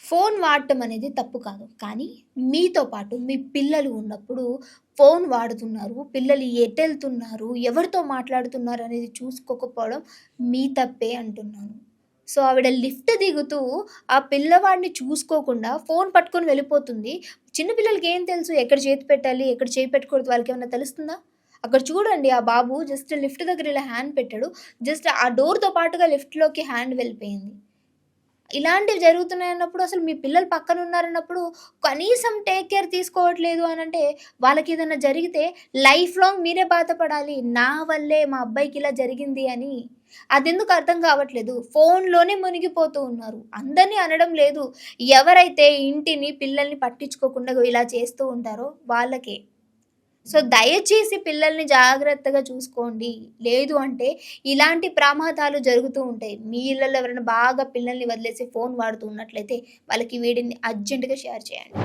Phone వాడటం అనేది తప్పు కాదు. కానీ మీతో పాటు మీ పిల్లలు ఉన్నప్పుడు ఫోన్ వాడుతున్నారు. పిల్లలు ఎటెళ్తున్నారు, ఎవరితో మాట్లాడుతున్నారు అనేది చూసుకోకపోవడం మీ తప్పే అంటున్నాను. సో, ఆవిడ లిఫ్ట్ దిగుతూ ఆ పిల్లవాడిని చూసుకోకుండా ఫోన్ పట్టుకొని వెళ్ళిపోతుంది. చిన్న పిల్లలకి ఏం తెలుసు? ఎక్కడ చేతి పెట్టాలి, ఎక్కడ చేయి పెట్టకూడదు వాళ్ళకేమన్నా తెలుస్తుందా? అక్కడ చూడండి ఆ బాబు జస్ట్ లిఫ్ట్ దగ్గర ఇలా హ్యాండ్ పెట్టాడు. జస్ట్ ఆ డోర్‌తో పాటుగా లిఫ్ట్‌లోకి హ్యాండ్ వెళ్ళిపోయింది. ఇలాంటివి జరుగుతున్నాయన్నప్పుడు అసలు మీ పిల్లలు పక్కనున్నారన్నప్పుడు కనీసం టేక్ కేర్ తీసుకోవట్లేదు అనంటే, వాళ్ళకేదన్నా జరిగితే లైఫ్ లాంగ్ మీరే బాధపడాలి. నా వల్లే మా అబ్బాయికి ఇలా జరిగింది అని. అదెందుకు అర్థం కావట్లేదు. ఫోన్‌లోనే మునిగిపోతూ ఉన్నారు. అందరిని అనడం లేదు. ఎవరైతే ఇంటిని, పిల్లల్ని పట్టించుకోకుండా ఇలా చేస్తూ ఉంటారో వాళ్ళకే. సో, దయచేసి పిల్లల్ని జాగ్రత్తగా చూసుకోండి. లేదు అంటే ఇలాంటి ప్రమాదాలు జరుగుతూ ఉంటాయి. మీ ఇళ్లలో ఎవరైనా బాగా పిల్లల్ని వదిలేసి ఫోను వాడుతూ ఉన్నట్లయితే వాళ్ళకి వీడిని అర్జెంట్‌గా షేర్ చేయండి.